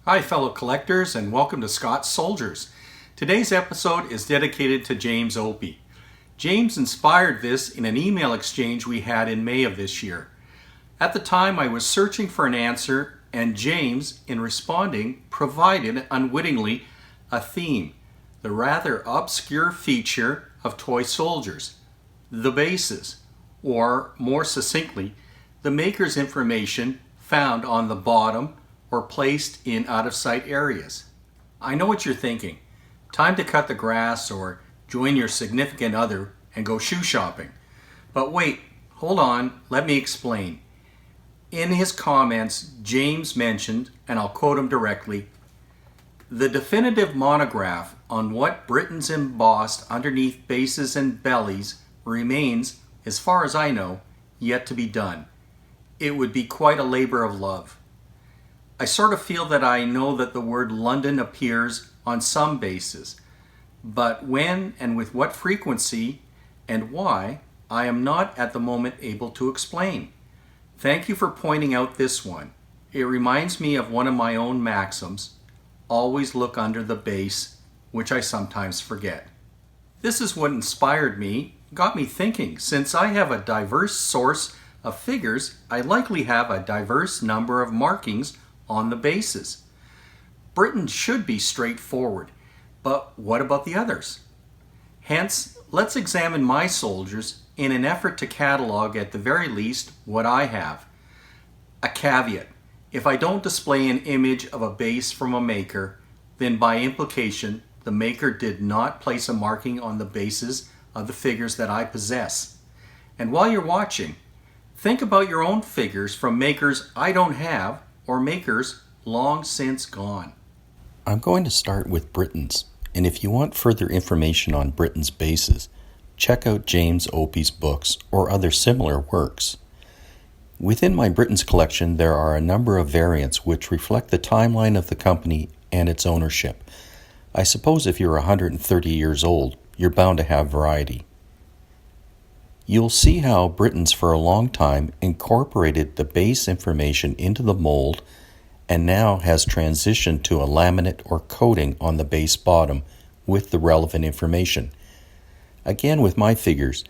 Hi, fellow collectors, and welcome to Scott's Soldiers. Today's episode is dedicated to James Opie. James inspired this in an email exchange we had in May of this year. At the time, I was searching for an answer, and James, in responding, provided, unwittingly, a theme, the rather obscure feature of toy soldiers, the bases, or more succinctly, the maker's information found on the bottom or placed in out-of-sight areas. I know what you're thinking. Time to cut the grass or join your significant other and go shoe shopping. But wait, hold on, let me explain. In his comments, James mentioned, and I'll quote him directly, "The definitive monograph on what Britons embossed underneath bases and bellies remains, as far as I know, yet to be done. It would be quite a labor of love." I sort of feel that I know that the word London appears on some bases, but when and with what frequency and why, I am not at the moment able to explain. Thank you for pointing out this one. It reminds me of one of my own maxims, always look under the base, which I sometimes forget. This is what inspired me, got me thinking. Since I have a diverse source of figures, I likely have a diverse number of markings on the bases. Britain should be straightforward, but what about the others? Hence, let's examine my soldiers in an effort to catalog at the very least what I have. A caveat: if I don't display an image of a base from a maker, then by implication, the maker did not place a marking on the bases of the figures that I possess. And while you're watching, think about your own figures from makers I don't have or makers long since gone. I'm going to start with Britons, and if you want further information on Britons' bases, check out James Opie's books or other similar works. Within my Britons collection, there are a number of variants which reflect the timeline of the company and its ownership. I suppose if you're 130 years old, you're bound to have variety. You'll see how Britons for a long time incorporated the base information into the mold and now has transitioned to a laminate or coating on the base bottom with the relevant information. Again, with my figures,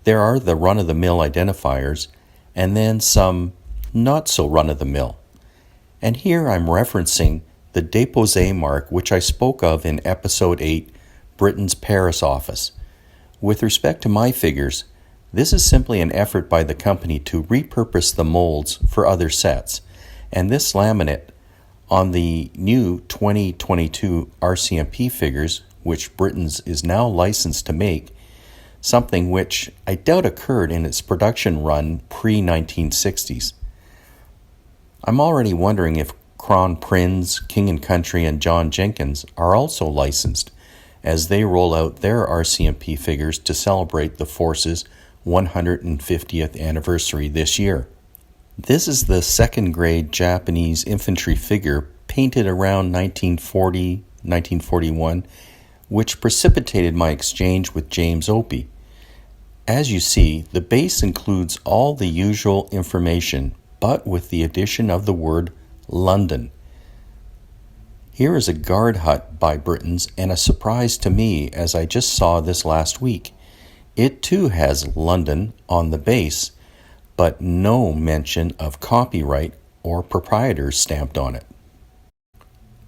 there are the run-of-the-mill identifiers and then some not so run-of-the-mill. And here I'm referencing the Déposé mark which I spoke of in episode 8, Britain's Paris office. With respect to my figures, this is simply an effort by the company to repurpose the molds for other sets, and this laminate on the new 2022 RCMP figures, which Britons is now licensed to make, something which I doubt occurred in its production run pre-1960s. I'm already wondering if Kron Prinz, King and Country, and John Jenkins are also licensed, as they roll out their RCMP figures to celebrate the Force's 150th anniversary this year. This is the second-grade Japanese infantry figure painted around 1940-1941, which precipitated my exchange with James Opie. As you see, the base includes all the usual information, but with the addition of the word London. Here is a guard hut by Britons, and a surprise to me as I just saw this last week. It too has London on the base, but no mention of copyright or proprietors stamped on it.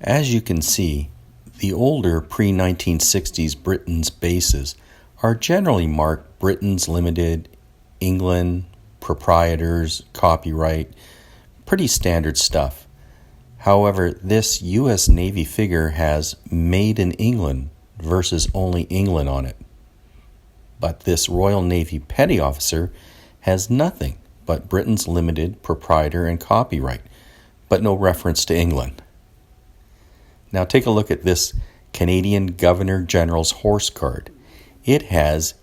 As you can see, the older pre-1960s Britons bases are generally marked Britons Limited, England, proprietors, copyright, pretty standard stuff. However, this U.S. Navy figure has Made in England versus only England on it. But this Royal Navy Petty Officer has nothing but Britons Limited, proprietor, and copyright, but no reference to England. Now take a look at this Canadian Governor General's horse card. It has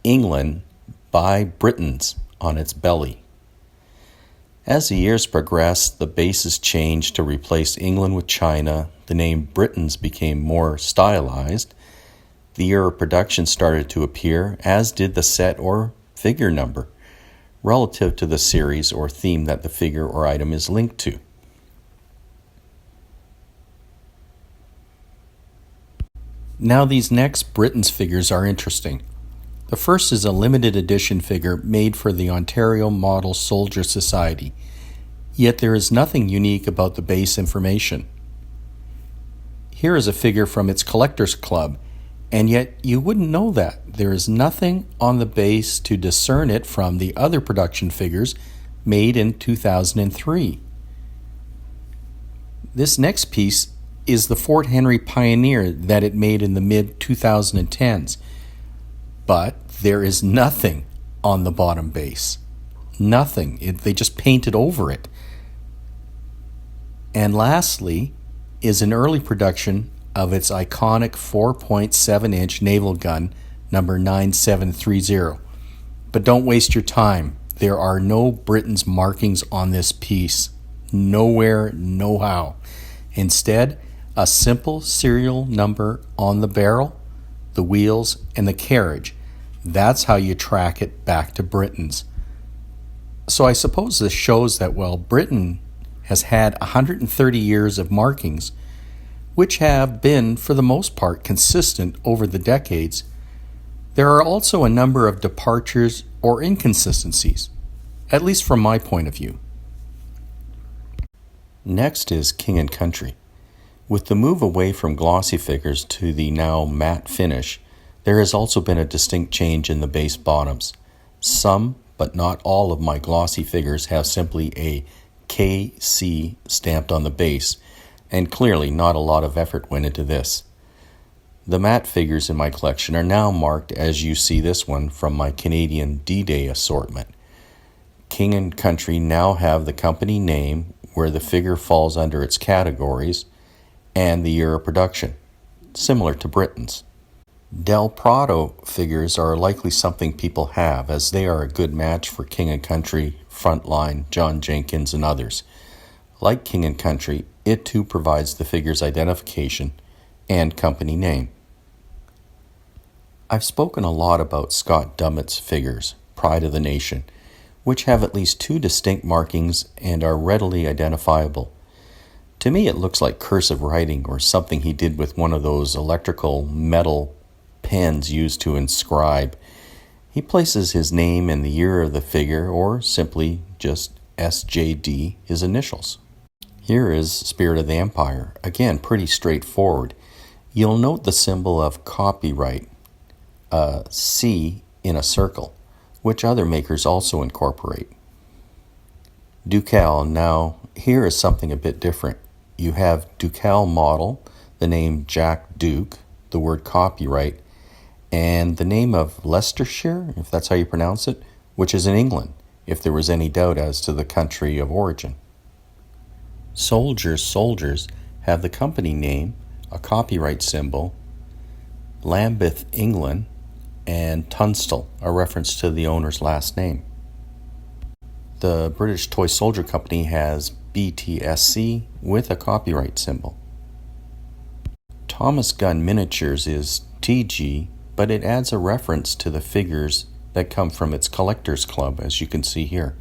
England by Britons on its belly. As the years progressed, the bases changed to replace England with China. The name Britons became more stylized. The year of production started to appear, as did the set or figure number, relative to the series or theme that the figure or item is linked to. Now these next Britain's figures are interesting. The first is a limited edition figure made for the Ontario Model Soldier Society, yet there is nothing unique about the base information. Here is a figure from its Collectors Club, and yet you wouldn't know that. There is nothing on the base to discern it from the other production figures made in 2003. This next piece is the Fort Henry Pioneer that it made in the mid-2010s. But there is nothing on the bottom base. Nothing. They just painted over it. And lastly is an early production of its iconic 4.7-inch naval gun, number 9730. But don't waste your time. There are no Britain's markings on this piece. Nowhere, no how. Instead, a simple serial number on the barrel, the wheels, and the carriage. That's how you track it back to Britain's. So I suppose this shows that while Britain has had 130 years of markings, which have been, for the most part, consistent over the decades, there are also a number of departures or inconsistencies, at least from my point of view. Next is King & Country. With the move away from glossy figures to the now matte finish, there has also been a distinct change in the base bottoms. Some, but not all of my glossy figures have simply a KC stamped on the base, and clearly not a lot of effort went into this. The matte figures in my collection are now marked as you see this one from my Canadian D-Day assortment. King & Country now have the company name where the figure falls under its categories and the year of production, similar to Britain's. Del Prado figures are likely something people have, as they are a good match for King & Country, Frontline, John Jenkins, and others. Like King & Country, it too provides the figure's identification and company name. I've spoken a lot about Scott Dummett's figures, Pride of the Nation, which have at least two distinct markings and are readily identifiable. To me, it looks like cursive writing or something he did with one of those electrical metal pens used to inscribe. He places his name and the year of the figure, or simply just SJD, his initials. Here is Spirit of the Empire, again pretty straightforward. You'll note the symbol of copyright, a C in a circle, which other makers also incorporate. Ducal, now here is something a bit different. You have Ducal model, the name Jack Duke, the word copyright, and the name of Leicestershire, if that's how you pronounce it, which is in England, if there was any doubt as to the country of origin. Soldiers have the company name, a copyright symbol, Lambeth, England, and Tunstall, a reference to the owner's last name. The British Toy Soldier Company has BTSC with a copyright symbol. Thomas Gunn Miniatures is TG, but it adds a reference to the figures that come from its Collectors Club, as you can see here.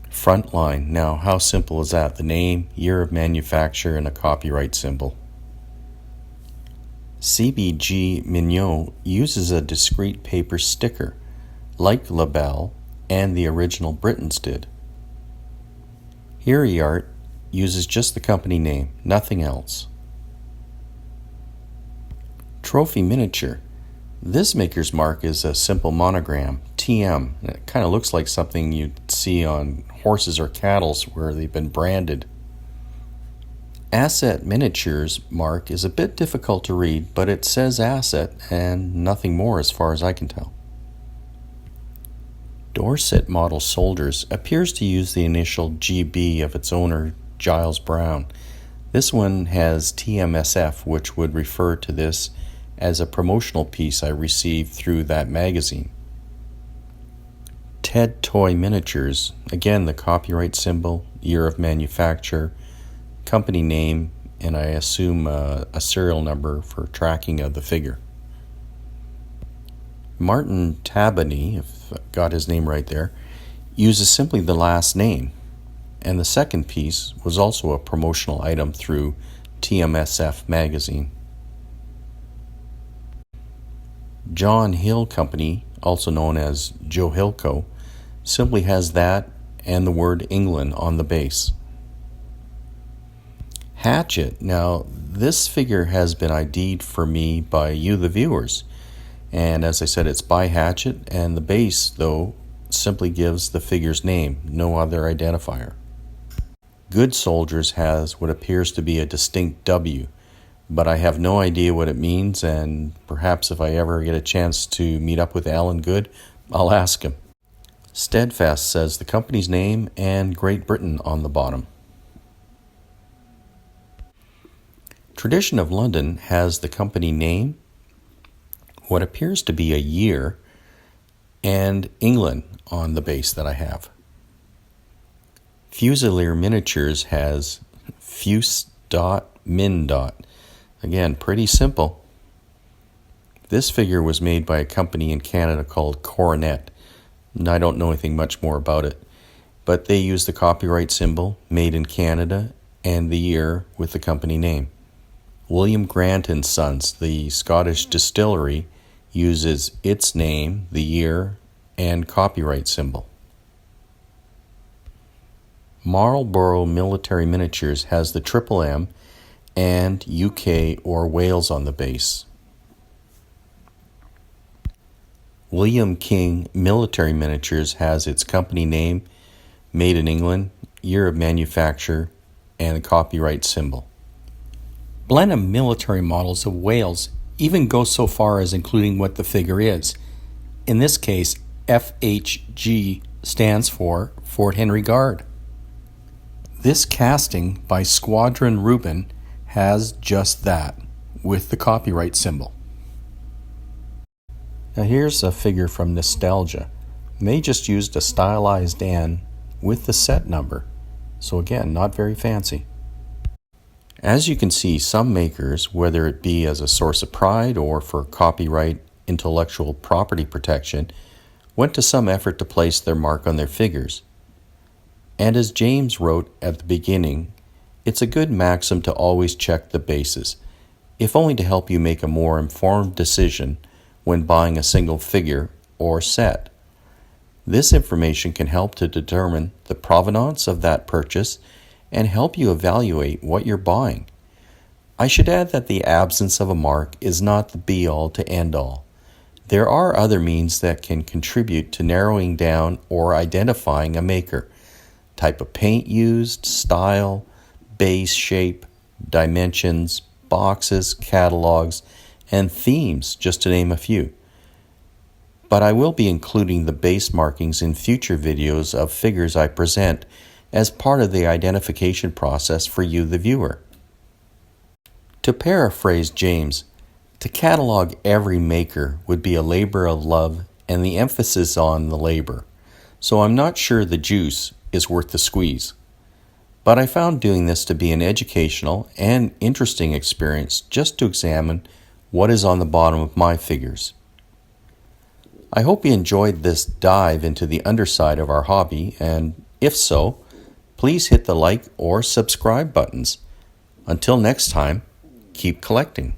Frontline, now how simple is that? The name, year of manufacture, and a copyright symbol. CBG Mignot uses a discrete paper sticker, like Labelle and the original Britain's did. Heery Art uses just the company name, nothing else. Trophy Miniature. This maker's mark is a simple monogram, TM. It kind of looks like something you'd see on horses or cattle where they've been branded. Asset Miniatures mark is a bit difficult to read, but it says Asset and nothing more as far as I can tell. Dorset Model Soldiers appears to use the initial GB of its owner, Giles Brown. This one has TMSF, which would refer to this as a promotional piece I received through that magazine. Ted Toy Miniatures, again the copyright symbol, year of manufacture, company name, and I assume a serial number for tracking of the figure. Martin Tabany, if I got his name right there, uses simply the last name, and the second piece was also a promotional item through TMSF magazine. John Hill Company, also known as Joe Hilco, simply has that and the word England on the base. Hatchet. Now, this figure has been ID'd for me by you, the viewers. And as I said, it's by Hatchet, and the base, though, simply gives the figure's name, no other identifier. Good Soldiers has what appears to be a distinct W, but I have no idea what it means, and perhaps if I ever get a chance to meet up with Alan Good, I'll ask him. Steadfast says the company's name and Great Britain on the bottom. Tradition of London has the company name, what appears to be a year, and England on the base that I have. Fusilier Miniatures has Fuse.Min. Again, pretty simple. This figure was made by a company in Canada called Coronet. And I don't know anything much more about it, but they use the copyright symbol, made in Canada, and the year with the company name. William Grant & Sons, the Scottish distillery, uses its name, the year, and copyright symbol. Marlborough Military Miniatures has the Triple M and UK or Wales on the base. William King Military Miniatures has its company name, made in England, year of manufacture, and copyright symbol. Blenheim Military Models of Wales even go so far as including what the figure is. In this case, FHG stands for Fort Henry Guard. This casting by Squadron Reuben has just that, with the copyright symbol. Now here's a figure from Nostalgia. They just used a stylized N with the set number, so again, not very fancy. As you can see, some makers, whether it be as a source of pride or for copyright intellectual property protection, went to some effort to place their mark on their figures. And as James wrote at the beginning, it's a good maxim to always check the bases, if only to help you make a more informed decision when buying a single figure or set. This information can help to determine the provenance of that purchase and help you evaluate what you're buying. I should add that the absence of a mark is not the be-all to end-all. There are other means that can contribute to narrowing down or identifying a maker: type of paint used, style, base shape, dimensions, boxes, catalogs, and themes, just to name a few. But I will be including the base markings in future videos of figures I present as part of the identification process for you, the viewer. To paraphrase James, to catalog every maker would be a labor of love and the emphasis on the labor, so I'm not sure the juice is worth the squeeze. But I found doing this to be an educational and interesting experience just to examine what is on the bottom of my figures. I hope you enjoyed this dive into the underside of our hobby, and if so, please hit the like or subscribe buttons. Until next time, keep collecting.